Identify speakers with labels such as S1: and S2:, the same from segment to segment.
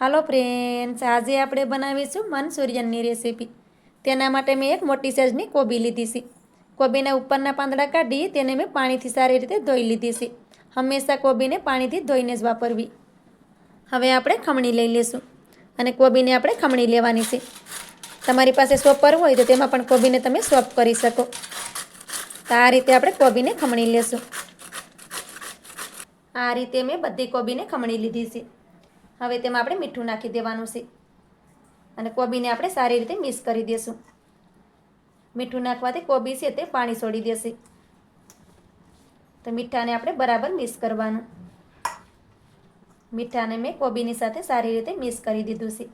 S1: હાલો friends, આજે આપણે બનાવીશું મંચુરિયનની રેસીપી. તેના માટે મેં એક મોટી સાઈઝની કોબી લીધી છે. કોબીના ઉપરના પાંદડા કાઢી તેને મેં પાણીથી સારી રીતે ધોઈ લીધી છે. હંમેશા કોબીને પાણીથી ધોઈને જ વાપરવી. હવે આપણે ખમણી લઈ લઈશું અને કોબીને આપણે ખમણી લેવાની છે. તમારી પાસે ચોપર હોય તો તેમાં પણ કોબીને તમે ચોપ કરી શકો. તો આ રીતે આપણે કોબીને ખમણી લેશું. આ રીતે મેં બધી કોબીને ખમણી લીધી છે. હવે તેમાં આપણે મીઠું નાખી દેવાનું છે અને કોબીને આપણે સારી રીતે મિક્સ કરી દઈશું. મીઠું નાખવાથી કોબી છે તે પાણી છોડી દેશે. તો મીઠાને આપણે બરાબર મિક્સ કરવાનું. મીઠાને મેં કોબીની સાથે સારી રીતે મિક્સ કરી દીધું છે.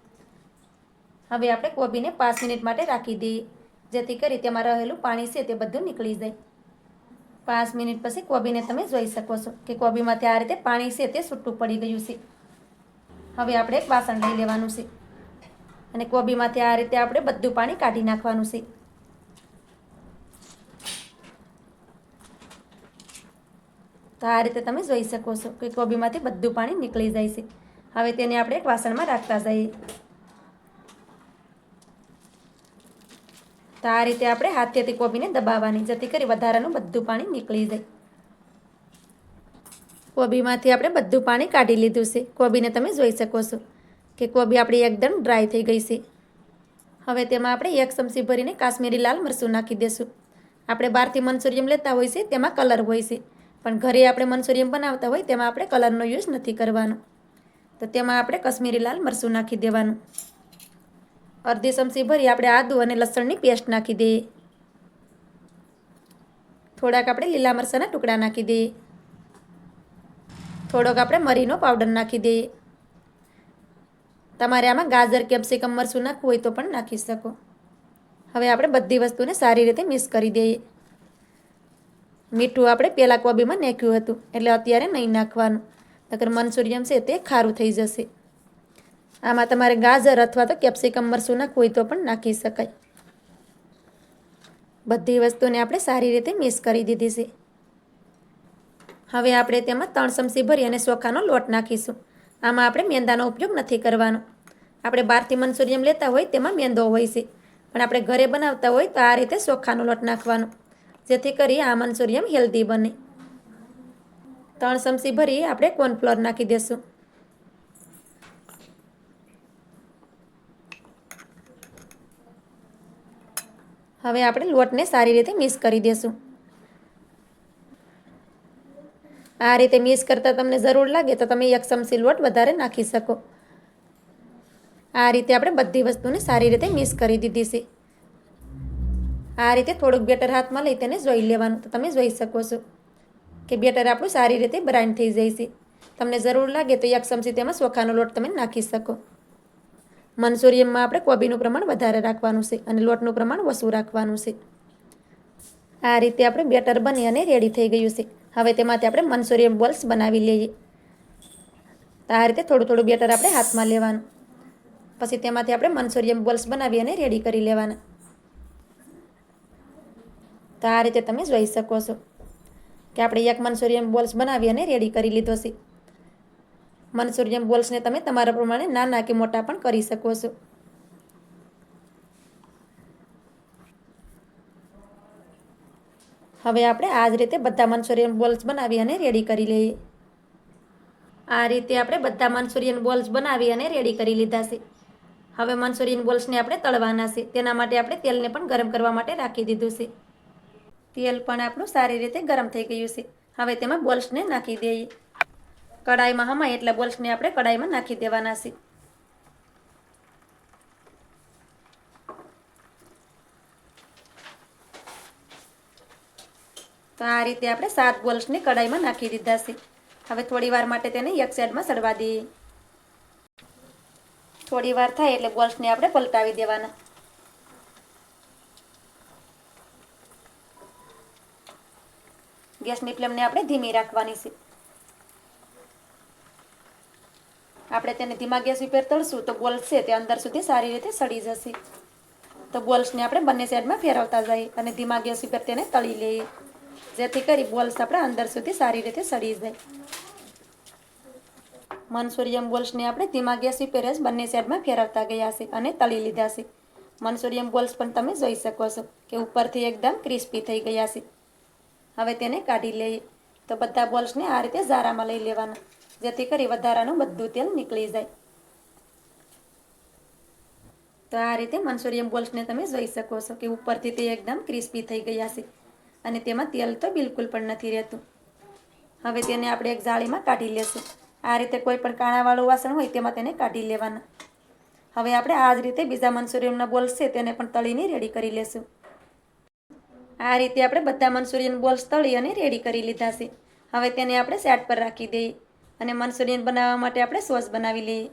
S1: હવે આપણે કોબીને 5 મિનિટ માટે રાખી દઈએ, જેથી કરી તેમાં રહેલું પાણી છે તે બધું નીકળી જાય. 5 મિનિટ પછી કોબીને તમે જોઈ શકો છો કે કોબીમાંથી આ રીતે પાણી છે તે છૂટું પડી ગયું છે. હવે આપણે એક વાસણ લઈ લેવાનું છે અને કોબીમાંથી આ રીતે આપણે બધું પાણી કાઢી નાખવાનું છે. તો આ રીતે તમે જોઈ શકો છો કે કોબીમાંથી બધું પાણી નીકળી જાય છે. હવે તેને આપણે એક વાસણમાં રાખતા જઈએ. તો આ રીતે આપણે હાથેથી કોબીને દબાવવાની, જેથી કરી વધારાનું બધું પાણી નીકળી જાય. કોબીમાંથી આપણે બધું પાણી કાઢી લીધું છે. કોબીને તમે જોઈ શકો છો કે કોબી આપણી એકદમ ડ્રાય થઈ ગઈ છે. હવે તેમાં આપણે 1 ચમચી ભરીને કાશ્મીરી લાલ મરચું નાખી દઈશું. આપણે બહારથી મંચુરિયન લેતા હોય છે તેમાં કલર હોય છે, પણ ઘરે આપણે મંચુરિયન બનાવતા હોય તેમાં આપણે કલરનો યુઝ નથી કરવાનો. તો તેમાં આપણે કાશ્મીરી લાલ મરચું નાખી દેવાનું. અડધી ચમચી ભરી આપણે આદુ અને લસણની પેસ્ટ નાખી દઈએ. થોડાક આપણે લીલા મરચાંના ટુકડા નાખી દઈએ. થોડોક આપણે મરીનો પાવડર નાખી દઈએ. તમારે આમાં ગાજર કેપ્સિકમ મરચું નાખવું હોય તો પણ નાખી શકો. હવે આપણે બધી વસ્તુને સારી રીતે મિક્સ કરી દઈએ. મીઠું આપણે પહેલાં કોબીમાં નાખ્યું હતું એટલે અત્યારે નહીં નાખવાનું, નકર મંચુરિયન છે તે ખારું થઈ જશે. આમાં તમારે ગાજર અથવા તો કેપ્સિકમ મરચું નાખવું હોય તો પણ નાખી શકાય. બધી વસ્તુને આપણે સારી રીતે મિક્સ કરી દીધી છે. હવે આપણે તેમાં 3 ચમચી ભરી અને ચોખાનો લોટ નાખીશું. આમાં આપણે મેંદાનો ઉપયોગ નથી કરવાનો. આપણે બહારથી મંચુરિયન લેતા હોય તેમાં મેંદો હોય છે, પણ આપણે ઘરે બનાવતા હોય તો આ રીતે ચોખાનો લોટ નાખવાનો, જેથી કરી આ મંચુરિયન હેલ્ધી બને. 3 ચમચી ભરી આપણે કોર્નફ્લોર નાખી દઈશું. હવે આપણે લોટને સારી રીતે મિક્સ કરી દઈશું. આ રીતે મિક્સ કરતાં તમને જરૂર લાગે તો તમે 1 ચમચી લોટ વધારે નાખી શકો. આ રીતે આપણે બધી વસ્તુને સારી રીતે મિક્સ કરી દીધી છે. આ રીતે થોડુંક બેટર હાથમાં લઈ તેને જોઈ લેવાનું. તો તમે જોઈ શકો છો કે બેટર આપણું સારી રીતે બ્રાઇન્ડ થઈ જાય છે. તમને જરૂર લાગે તો 1 ચમચી તેમાં ચોખાનો લોટ તમે નાખી શકો. મંચુરિયનમાં આપણે કોબીનું પ્રમાણ વધારે રાખવાનું છે અને લોટનું પ્રમાણ ઓછું રાખવાનું છે. આ રીતે આપણે બેટર બની અને રેડી થઈ ગયું છે. હવે તેમાંથી આપણે મંચુરિયન બોલ્સ બનાવી લઈએ. તો આ રીતે થોડું થોડું બેટર આપણે હાથમાં લેવાનું, પછી તેમાંથી આપણે મંચુરિયન બોલ્સ બનાવી અને રેડી કરી લેવાના. તો આ રીતે તમે જોઈ શકો છો કે આપણે એક મંચુરિયન બોલ્સ બનાવી અને રેડી કરી લીધો છે. મંચુરિયન બોલ્સને તમે તમારા પ્રમાણે નાના કે મોટા પણ કરી શકો છો. હવે આપણે આ જ રીતે બધા મંચુરિયન બોલ્સ બનાવી અને રેડી કરી લઈએ. આ રીતે આપણે બધા મંચુરિયન બોલ્સ બનાવી અને રેડી કરી લીધા છે. હવે મંચુરિયન બોલ્સને આપણે તળવાના છે. તેના માટે આપણે તેલને પણ ગરમ કરવા માટે રાખી દીધું છે. તેલ પણ આપણું સારી રીતે ગરમ થઈ ગયું છે. હવે તેમાં બોલ્સને નાખી દઈએ. કડાઈમાં હમાય એટલે બોલ્સને આપણે કડાઈમાં નાખી દેવાના છે. તો આ રીતે આપણે 7 બોલ્સને કડાઈમાં નાખી દીધા છે. હવે થોડી વાર માટે તેને એક સાઈડમાં સડવા દઈએ. થોડી વાર થાય એટલે બોલ્સને આપણે પલટાવી દેવાના. ગેસની ફ્લેમને આપણે ધીમી રાખવાની છે. આપણે તેને ધીમા ગેસ ઉપર તળશું તો બોલ્સ છે તે અંદર સુધી સારી રીતે સડી જશે. તો બોલ્સને આપણે બંને સાઈડમાં ફેરવતા જઈએ અને ધીમા ગેસ ઉપર તેને તળી લઈએ, જેથી કરી બોલ્સ આપણે અંદર સુધી સારી રીતે સડી જાય. મંચુરિયન બોલ્સને આપણે ધીમા ગેસ ઉપર જ બંને સાઈડમાં ફેરવતા ગયા છે અને તળી લીધા છે. મંચુરિયન બોલ્સ પણ તમે જોઈ શકો છો કે ઉપરથી એકદમ ક્રિસ્પી થઈ ગયા છે. હવે તેને કાઢી લઈએ. તો બધા બોલ્સને આ રીતે ઝારામાં લઈ લેવાના, જેથી કરી વધારાનું બધું તેલ નીકળી જાય. તો આ રીતે મંચુરિયન બોલ્સને તમે જોઈ શકો છો કે ઉપરથી તે એકદમ ક્રિસ્પી થઈ ગયા છે અને તેમાં તેલ તો બિલકુલ પણ નથી રહેતું. હવે તેને આપણે એક જાળીમાં કાઢી લેશું. આ રીતે કોઈ પણ કાણાવાળું વાસણ હોય તેમાં તેને કાઢી લેવાના. હવે આપણે આ જ રીતે બીજા મંચુરિયનના બોલ્સ છે તેને પણ તળીને રેડી કરી લેશું. આ રીતે આપણે બધા મંચુરિયન બોલ્સ તળી અને રેડી કરી લીધા છે. હવે તેને આપણે સાઈડ પર રાખી દઈએ અને મંચુરિયન બનાવવા માટે આપણે સોસ બનાવી લઈએ.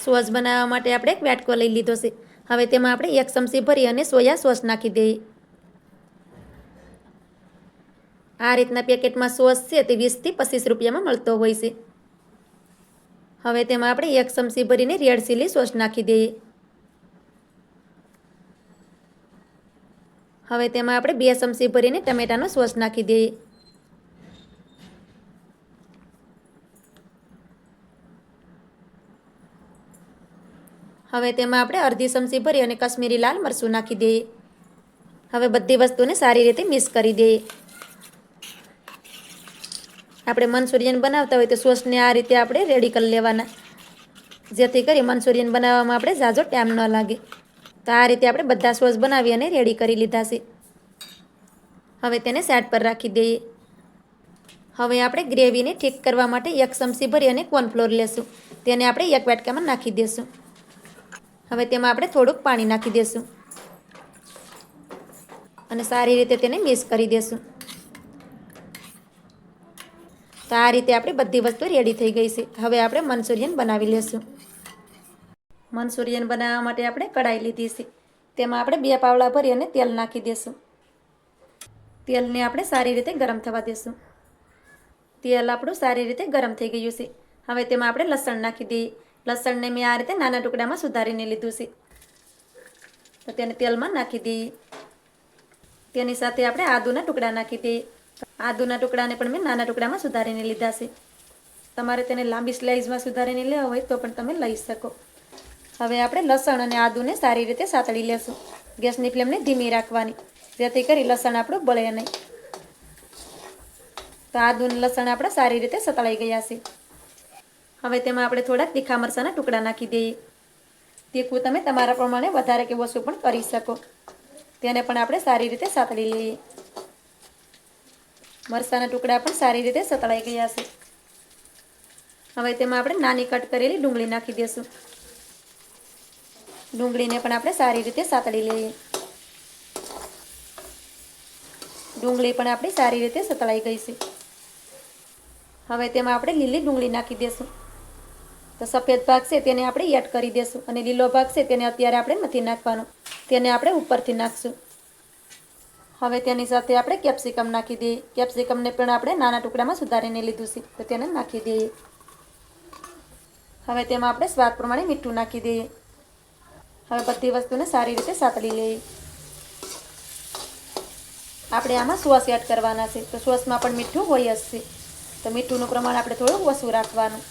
S1: સોસ બનાવવા માટે આપણે એક વાટકો લઈ લીધો છે. હવે તેમાં આપણે 1 ચમચી ભરી અને સોયા સોસ નાખી દઈએ. આ રીતના પેકેટમાં સોસ છે તે 20 થી 25 રૂપિયામાં મળતો હોય છે. હવે તેમાં આપણે 1 ચમચી ભરીને રેડ ચીલી સોસ નાખી દઈએ. હવે તેમાં આપણે 2 ચમચી ભરીને ટમેટાનો સોસ નાખી દઈએ. હવે તેમાં આપણે અડધી ચમચી ભરી અને કશ્મીરી લાલ મરચું નાખી દઈએ. હવે બધી વસ્તુને સારી રીતે મિક્સ કરી દઈએ. આપણે મંચુરિયન બનાવતા હોય તો સોસને આ રીતે આપણે રેડી કરી લેવાના, જેથી કરી મંચુરિયન બનાવવામાં આપણે ઝાઝો ટાઈમ ન લાગે. તો આ રીતે આપણે બધા સોસ બનાવી અને રેડી કરી લીધા છે. હવે તેને સાઈડ પર રાખી દઈએ. હવે આપણે ગ્રેવીને ઠીક કરવા માટે 1 ચમચી ભરી અને કોર્નફ્લોર લેશું. તેને આપણે એક વાટકામાં નાખી દઈશું. હવે તેમાં આપણે થોડુંક પાણી નાખી દઈશું અને સારી રીતે તેને મિક્સ કરી દઈશું. તો આ રીતે આપણી બધી વસ્તુ રેડી થઈ ગઈ છે. હવે આપણે મંચુરિયન બનાવી લેશું. મંચુરિયન બનાવવા માટે આપણે કઢાઈ લીધી છે. તેમાં આપણે 2 પાવડા ભરી અને તેલ નાખી દઈશું. તેલને આપણે સારી રીતે ગરમ થવા દઈશું. તેલ આપણું સારી રીતે ગરમ થઈ ગયું છે. હવે તેમાં આપણે લસણ નાખી દઈએ. લસણને મેં આ રીતે નાના ટુકડામાં સુધારીને લીધું છે. તો તેને તેલમાં નાખી દઈએ. તેની સાથે આપણે આદુના ટુકડા નાખી દઈએ. આદુના ટુકડાને પણ મેં નાના ટુકડામાં સુધારીને લીધા છે. તમારે તેને લાંબી સ્લાઇસમાં સુધારીને લેવા હોય તો પણ તમે લઈ શકો. હવે આપણે લસણ અને આદુને સારી રીતે સાતળી લેશું. ગેસની ફ્લેમને ધીમી રાખવાની, જેથી કરી લસણ આપણું બળે નહીં. તો આદુ અને લસણ આપણે સારી રીતે સતળાઈ ગયા છે. હવે તેમાં આપણે થોડાક તીખા મરચાંના ટુકડા નાખી દઈએ. તીખું તમે તમારા પ્રમાણે વધારે કે ઓછું પણ કરી શકો. તેને પણ આપણે સારી રીતે સાતળી લઈએ. મરચાંના ટુકડા પણ સારી રીતે સતળાઈ ગયા છે. હવે તેમાં આપણે નાની કટ કરેલી ડુંગળી નાખી દઈશું. ડુંગળીને પણ આપણે સારી રીતે સાતળી લઈએ. ડુંગળી પણ આપણી સારી રીતે સતળાઈ ગઈ છે. હવે તેમાં આપણે લીલી ડુંગળી નાખી દઈશું. તો સફેદ ભાગ છે તેને આપણે એડ કરી દઈશું અને લીલો ભાગ છે તેને અત્યારે આપણે નથી નાખવાનો, તેને આપણે ઉપરથી નાખશું. હવે તેની સાથે આપણે કેપ્સિકમ નાખી દઈએ. કેપ્સિકમને પણ આપણે નાના ટુકડામાં સુધારીને લીધું છે, તો તેને નાખી દઈએ. હવે તેમાં આપણે સ્વાદ પ્રમાણે મીઠું નાખી દઈએ. હવે બધી વસ્તુને સારી રીતે સાતળી લઈએ. આપણે આમાં સોસ એડ કરવાના છે, તો સોસમાં પણ મીઠું હોય જ છે. તો મીઠુંનું પ્રમાણ આપણે થોડું ઓછું રાખવાનું,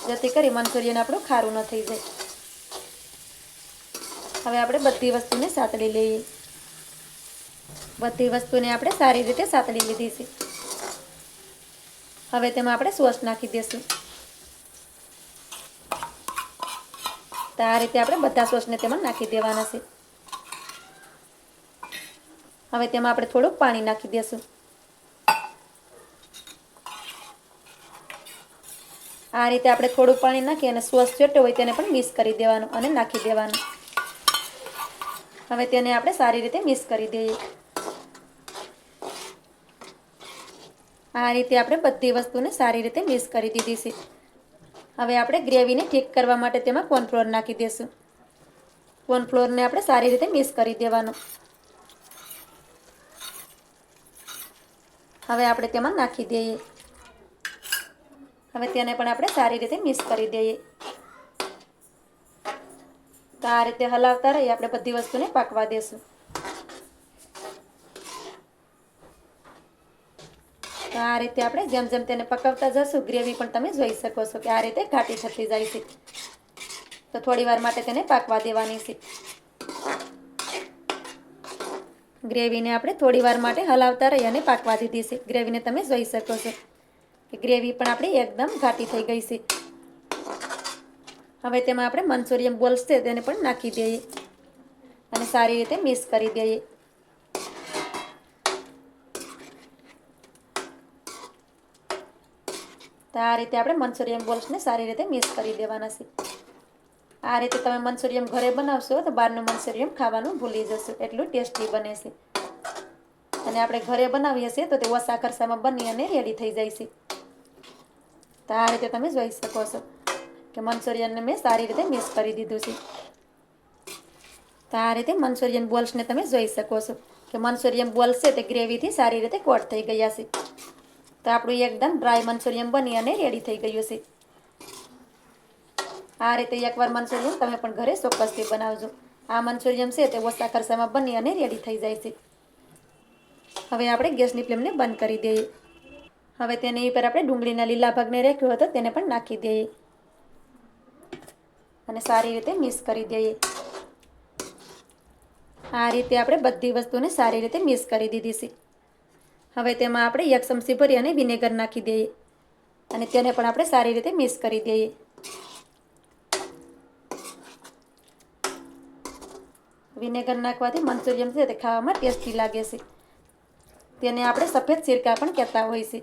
S1: જેથી કરી મંચુરિયન આપણું ખારું ન થઈ જાય. હવે આપણે બધી વસ્તુને સાતળી લઈએ. બધી વસ્તુને આપણે સારી રીતે સાતળી લીધી છે. હવે તેમાં આપણે સોસ નાખી દઈશું. તો આ રીતે આપણે બધા સોસને તેમાં નાખી દેવાના છે. હવે તેમાં આપણે થોડુંક પાણી નાખી દઈશું. આ રીતે આપણે થોડુંક પાણી નાખી અને સોસ જેટલો હોય તેને પણ મિક્સ કરી દેવાનું અને નાખી દેવાનું. હવે તેને આપણે સારી રીતે મિક્સ કરી દઈએ. આ રીતે આપણે બધી વસ્તુને સારી રીતે મિક્સ કરી દીધી છે. હવે આપણે ગ્રેવીને ઠીક કરવા માટે તેમાં કોર્નફ્લોર નાખી દઈશું. કોર્નફ્લોરને આપણે સારી રીતે મિક્સ કરી દેવાનું. હવે આપણે તેમાં નાખી દઈએ. હવે તેને પણ આપણે સારી રીતે મિક્સ કરી દઈએ. તો આ રીતે હલાવતા રહી આપણે બધી વસ્તુને પાકવા દેશું. તો આ રીતે આપણે જેમ જેમ તેને પકાવતા જશું ગ્રેવી પણ તમે જોઈ શકો છો કે આ રીતે ઘાટી થતી જાય છે. તો થોડી વાર માટે તેને પાકવા દેવાની છે. ગ્રેવીને આપણે થોડી વાર માટે હલાવતા રહી અને પાકવા દીધી છે. ગ્રેવીને તમે જોઈ શકો છો કે ગ્રેવી પણ આપણી એકદમ ઘાટી થઈ ગઈ છે. હવે તેમાં આપણે મંચુરિયન બોલ્સ છે તેને પણ નાખી દઈએ અને સારી રીતે મિક્સ કરી દઈએ. તો આ રીતે આપણે મંચુરિયન બોલ્સને સારી રીતે મિક્સ કરી દેવાના છે. આ રીતે તમે મંચુરિયન ઘરે બનાવશો તો બહારનું મંચુરિયન ખાવાનું ભૂલી જશો, એટલું ટેસ્ટી બને છે. અને આપણે ઘરે બનાવીએ છીએ તો તે ઓછા ખર્ચામાં બની અને રેડી થઈ જાય છે. તો આ રીતે તમે જોઈ શકો છો કે મંચુરિયનને મેં સારી રીતે મિક્સ કરી દીધું છે. તો આ રીતે મંચુરિયન બોલ્સને તમે જોઈ શકો છો કે મંચુરિયન બોલ્સ છે તે ગ્રેવીથી સારી રીતે કોટ થઈ ગયા છે. તો આપણું એકદમ ડ્રાય મંચુરિયન બની અને રેડી થઈ ગયું છે. આ રીતે એકવાર મંચુરિયન તમે પણ ઘરે ચોક્કસથી બનાવજો. આ મંચુરિયન છે તે ઓછા ખર્ચામાં બની અને રેડી થઈ જાય છે. હવે આપણે ગેસની ફ્લેમને બંધ કરી દઈએ. હવે તેની ઉપર આપણે ડુંગળીના લીલા ભાગને રાખ્યો હતો તેને પણ નાખી દઈએ અને સારી રીતે મિક્સ કરી દઈએ. આ રીતે આપણે બધી વસ્તુને સારી રીતે મિક્સ કરી દીધી છે. હવે તેમાં આપણે 1 ચમચી ભરી અને વિનેગર નાખી દઈએ અને તેને પણ આપણે સારી રીતે મિક્સ કરી દઈએ. વિનેગર નાખવાથી મંચુરિયન છે તે ખાવામાં ટેસ્ટી લાગે છે. તેને આપણે સફેદ સિરકા પણ કહેતા હોય છે.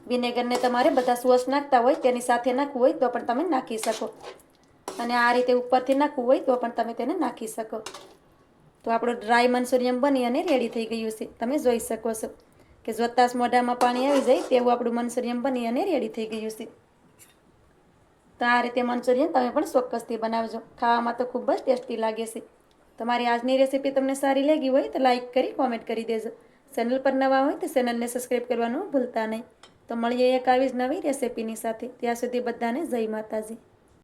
S1: વિનેગરને તમારે બધા સોસ નાખતા હોય તેની સાથે નાખવું હોય તો પણ તમે નાખી શકો અને આ રીતે ઉપરથી નાખવું હોય તો પણ તમે તેને નાખી શકો. તો આપણું ડ્રાય મંચુરિયન બની અને રેડી થઈ ગયું છે. તમે જોઈ શકો છો કે જોતાં જ મોઢામાં પાણી આવી જાય તેવું આપણું મંચુરિયન બની અને રેડી થઈ ગયું છે. તો આ રીતે મંચુરિયન તમે પણ ચોક્કસથી બનાવજો. ખાવામાં તો ખૂબ જ ટેસ્ટી લાગે છે. તમારી આજની રેસીપી તમને સારી લાગી હોય તો લાઈક કરી કોમેન્ટ કરી દેજો. ચેનલ પર નવા હોય તો ચેનલને સબસ્ક્રાઈબ કરવાનું ભૂલતા નહીં. તો મળીએ એક આવી જ નવી રેસીપીની સાથે. ત્યાં સુધી બધાને જય માતાજી.